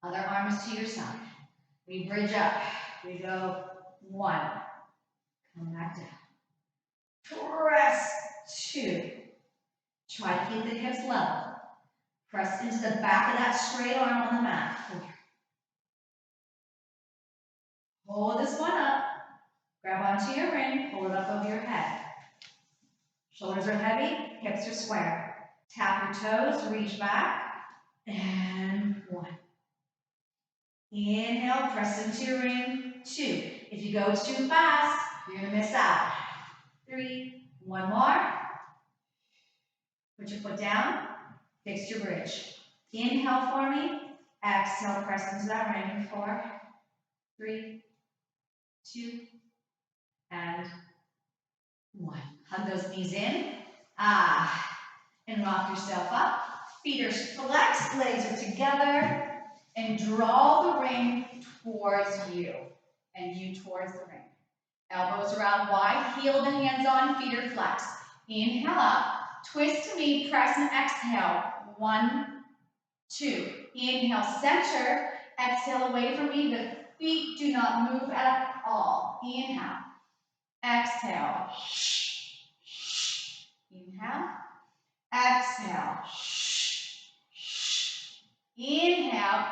Other arm is to your side. We bridge up, we go 1, come back down. Press 2. Try to keep the hips level. Press into the back of that straight arm on the mat. 4. Hold this one up. Grab onto your ring, hold it up over your head. Shoulders are heavy, hips are square. Tap your toes, reach back, and 1. Inhale, press into your ring. 2. If you go too fast, you're going to miss out. 3, 1 more. Put your foot down, fix your bridge. Inhale for me, exhale, press into that ring. 4, 3, 2, and 1. Hug those knees in. And rock yourself up. Feet are flexed, legs are together. And draw the ring towards you. And you towards the ring. Elbows are out wide, heel the hands on, feet are flexed. Inhale up, twist to me, press and exhale. 1, 2. Inhale, center. Exhale away from me. The feet do not move at all. Inhale. Exhale. Inhale. Exhale. Inhale.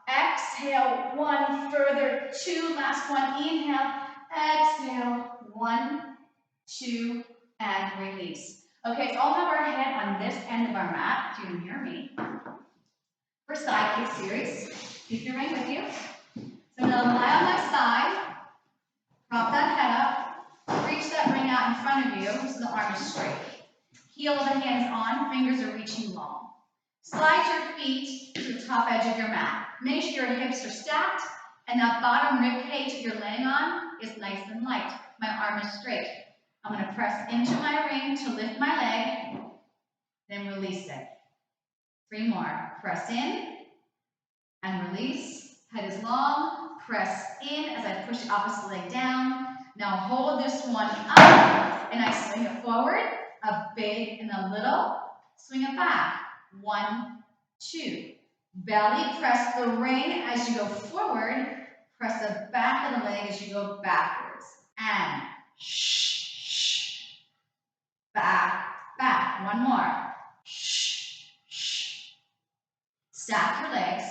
Exhale. 1 further. 2. Last one. Inhale. Exhale. 1, 2, and release. Okay, so I'll have our head on this end of our mat, if you can hear me. For side kick series. Keep your ring with you. So I'm going to lie on my side. Prop that head up. Reach that ring out in front of you so the arm is straight. Heel of the hands on, fingers are reaching long. Slide your feet to the top edge of your mat. Make sure your hips are stacked and that bottom rib cage you're laying on is nice and light. My arm is straight. I'm going to press into my ring to lift my leg, then release it. 3 more. Press in and release. Head is long. Press in as I push the opposite leg down. Now hold this one up and I swing it forward, a big and a little. Swing it back. 1, 2. Belly, press the ring as you go forward. Press the back of the leg as you go backwards. And back, back. 1 more. Stack your legs.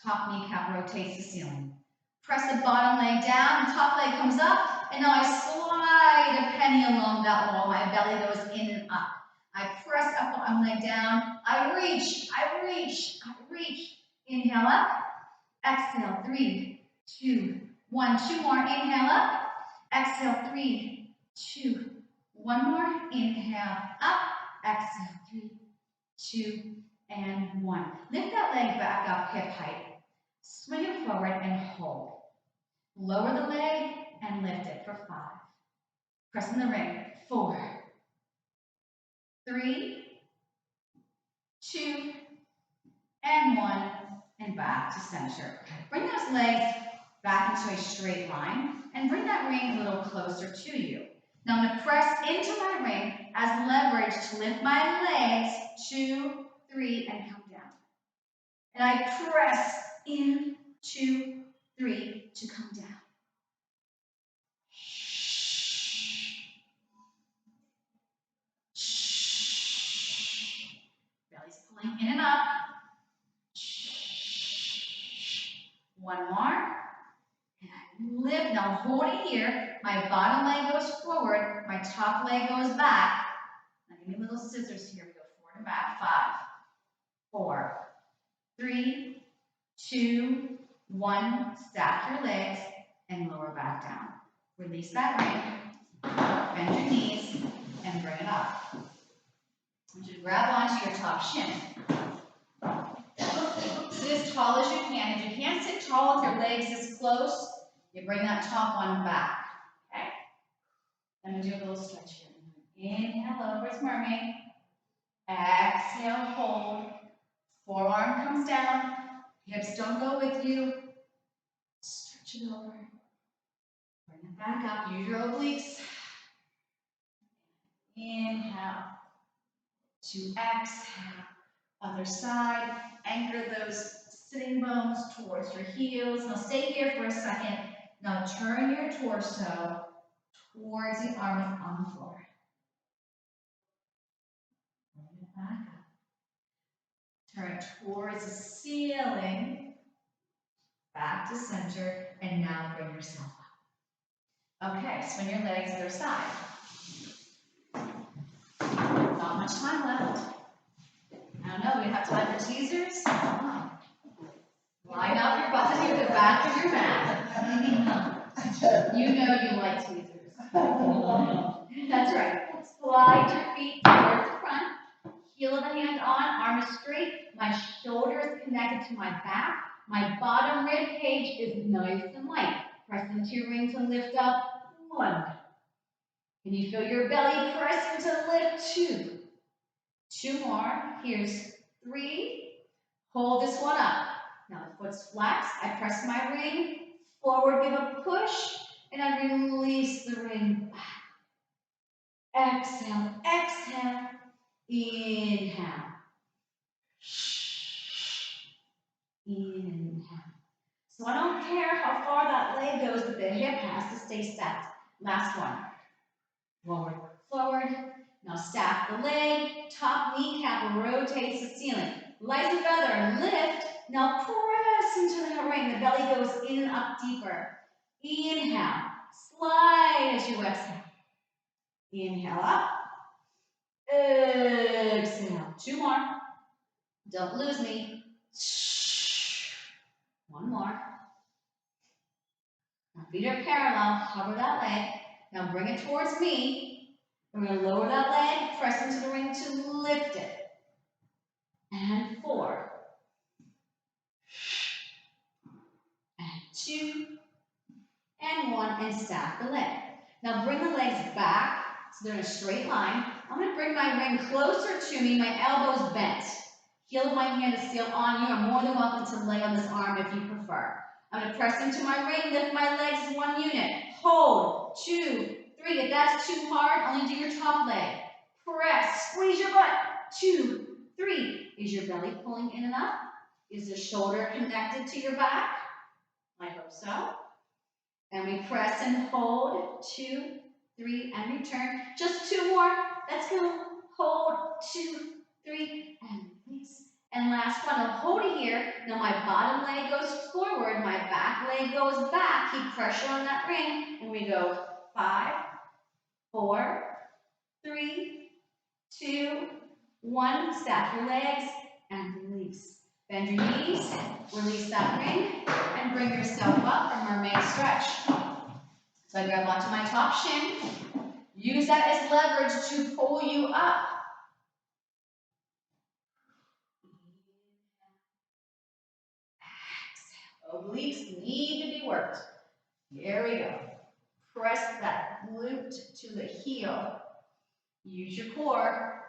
Top kneecap rotates the ceiling. Press the bottom leg down, the top leg comes up, and now I slide a penny along that wall. My belly goes in and up. I press up, bottom leg down. I reach, I reach, I reach. Inhale up. Exhale, 3, 2, 1. 2 more. Inhale up. Exhale, 3, 2, 1 more. Inhale up. Exhale, 3, 2, and 1. Lift that leg back up, hip height. Swing it forward and hold. Lower the leg and lift it for 5. Press in the ring. 4, 3, 2, and 1. And back to center. Bring those legs back into a straight line and bring that ring a little closer to you. Now I'm going to press into my ring as leverage to lift my legs. 2, 3, and come down. And I press in, 2, 3, to come down. Belly's pulling in and up. 1 more. And I lift. Now hold it here. My bottom leg goes forward. My top leg goes back. Now give me little scissors here. We go 4 Working back. 5, 4, 3, 2, 1. Stack your legs and lower back down. Release that ring. Bend your knees and bring it up. I want you to grab onto your top shin. Sit as tall as you can. If you can't sit tall with your legs this close, you bring that top one back. Okay? I'm going to do a little stretch here. Inhale, over's mermaid. Exhale, hold. Forearm comes down. Hips don't go with you. Stretch it over. Bring it back up. Use your obliques. Inhale. To exhale. Other side. Anchor those sitting bones towards your heels. Now stay here for a second. Now turn your torso towards the arms on the floor. Bring it back up. Turn towards the ceiling. Back to center. And now bring yourself up. Okay, swing your legs other side. Not much time left. I don't know, we have time for teasers? Line up your body with the back of your mat. You know you like teasers. That's right. Slide your feet towards the front. Heel of the hand on, arm is straight. My shoulder is connected to my back. My bottom rib cage is nice and light. Press into your ring to lift up. 1. Can you feel your belly pressing to lift? 2. 2 more. Here's 3. Hold this one up. Now the foot's flexed. I press my ring forward, give a push, and I release the ring back. Exhale, exhale, inhale. Inhale. So I don't care how far that leg goes, but the hip has to stay stacked. Last one. Forward, forward. Now stack the leg. Top kneecap rotates the ceiling. Light as a feather, lift. Now press into the ring. The belly goes in and up deeper. Inhale. Slide as you exhale. Inhale up. Exhale. 2 more. Don't lose me. 1 more. Now feet are parallel. Cover that leg. Now bring it towards me. We're going to lower that leg. Press into the ring to lift it. And 4. And 2. And 1. And stack the leg. Now bring the legs back so they're in a straight line. I'm going to bring my ring closer to me. My elbows bent. Heel of my hand is still on. You are more than welcome to lay on this arm if you prefer. I'm going to press into my ring. Lift my legs 1 unit. Hold. 2, 3. If that's too hard, only do your top leg. Press. Squeeze your butt. 2, 3. Is your belly pulling in and up? Is the shoulder connected to your back? I hope so. And we press and hold. 2, 3, and return. Just 2 more. Let's go. Hold. 2, 3, and release. And last one. I'll hold it here. Now my bottom leg goes forward. My back leg goes back. Keep pressure on that ring. And we go 5, 4, 3, 2, 1. Stack your legs and release. Bend your knees. Release that ring. And bring yourself up for mermaid stretch. So I grab onto my top shin. Use that as leverage to pull you up. Obliques need to be worked. Here we go. Press that glute to the heel. Use your core.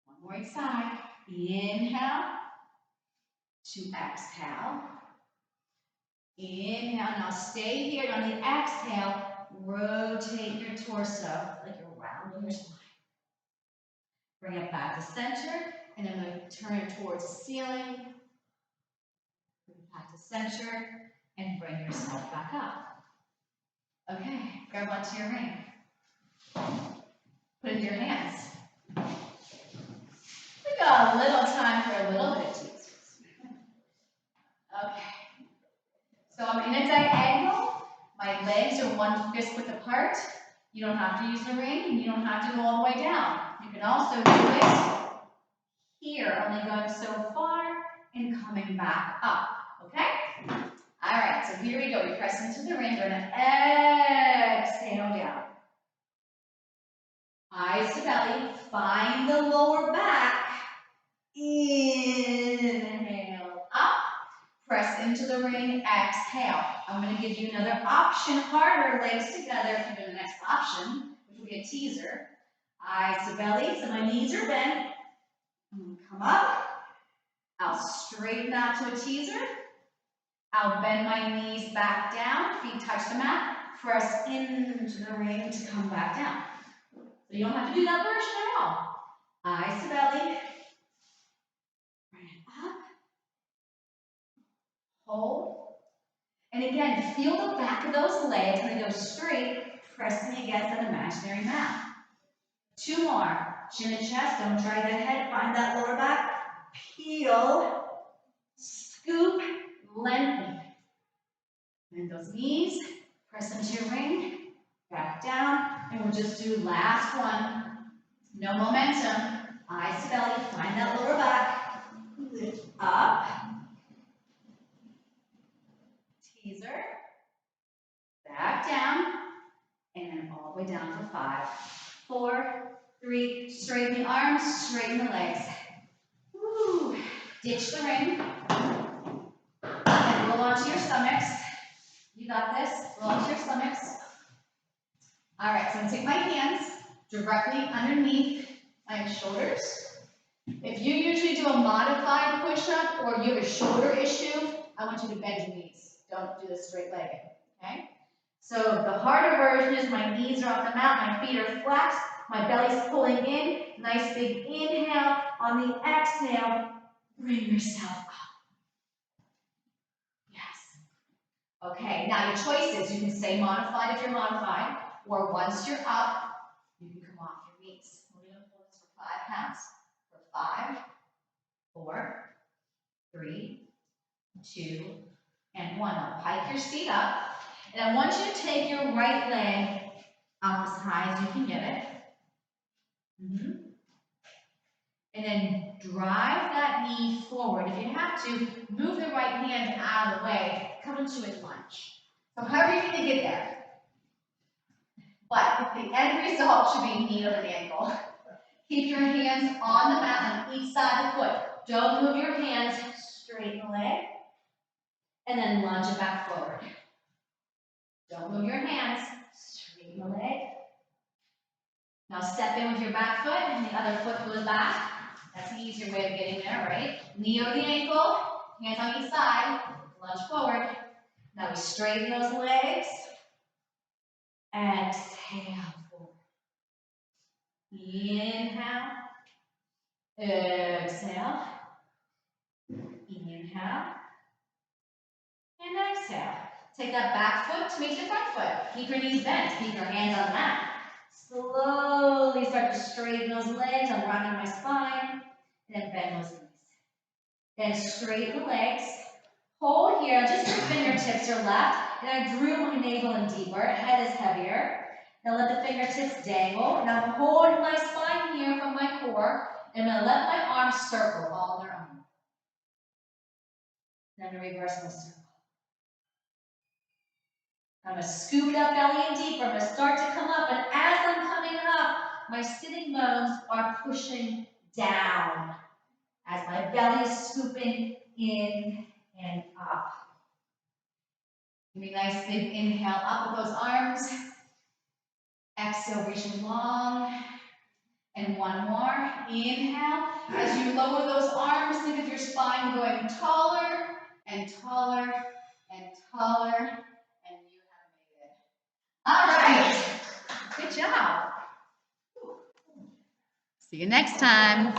1 more each side. Inhale to exhale. Inhale. Now stay here. On the exhale, rotate your torso like you're rounding your spine. Bring it back to center. And then I'm going to turn it towards the ceiling. Bring it back to center. And bring yourself back up. Okay, grab onto your ring. Put it in your hands. We got a little time for a little bit of teasers. Okay. So I'm in a diagonal. My legs are 1 fist width apart. You don't have to use the ring, and you don't have to go all the way down. You You can also do it here, only going so far and coming back up, okay? All right, so here we go. We press into the ring. We're gonna exhale down. Eyes to belly. Find the lower back. Inhale up. Press into the ring. Exhale. I'm gonna give you another option. Harder, legs together. If you do the next option, which will be a teaser. Eyes to belly. So my knees are bent. I'm gonna come up. I'll straighten out to a teaser. I'll bend my knees back down, feet touch the mat, press into the ring to come back down. So you don't have to do that version at all. Eyes to belly, bring it up, hold. And again, feel the back of those legs when they go straight, pressing against that imaginary mat. 2 more. Chin to chest, don't drag that head, find that lower back. Peel, scoop, lengthen. Bend those knees, press into your ring, back down, and we'll just do last one. No momentum. Eyes to belly, find that lower back. Lift up. Teaser. Back down. And then all the way down for 5, 4, 3. Straighten the arms, straighten the legs. Woo. Ditch the ring. And roll onto your stomachs. You got this. Roll onto your stomachs. All right, so I'm going to take my hands directly underneath my shoulders. If you usually do a modified push-up or you have a shoulder issue, I want you to bend your knees. Don't do the straight legged, okay? So the harder version is my knees are off the mat, my feet are flexed, my belly's pulling in. Nice big inhale. On the exhale, bring yourself up. Yes. Okay, now your choices. You can stay modified if you're modified, or once you're up, you can come off your knees. We're going to hold this for 5 counts. For 5, 4, 3, 2, and 1. Now pike your seat up, and I want you to take your right leg up as high as you can get it. And then drive that knee forward. If you have to, move the right hand out of the way, come into a lunge. So however you need to get there. But the end result should be knee over the ankle. Keep your hands on the mat on each side of the foot. Don't move your hands, straighten the leg, and then lunge it back forward. Don't move your hands, straighten the leg. Now step in with your back foot, and the other foot goes back. That's an easier way of getting there, right? Knee over the ankle, hands on each side, lunge forward. Now we straighten those legs. Exhale forward. Inhale. Exhale. Inhale. And exhale. Take that back foot to meet your front foot. Keep your knees bent. Keep your hands on the mat. Slowly start to straighten those legs. I'm rounding my spine. And then bend those knees. Then straighten the legs. Hold here. Just your fingertips are left. And I drew my navel in deeper. Head is heavier. Now let the fingertips dangle. And I'm holding my spine here from my core. And I'm going to let my arms circle all on their own. Then I'm going to reverse my circle. I'm going to scoop that belly in deeper. I'm going to start to come up. And as I'm coming up, my sitting bones are pushing down. As my belly is scooping in and up. Give me a nice big inhale up with those arms. Exhale, reaching long. And one more. Inhale. As you lower those arms, think of your spine going taller and taller and taller. And you have made it. All right. Good job. See you next time.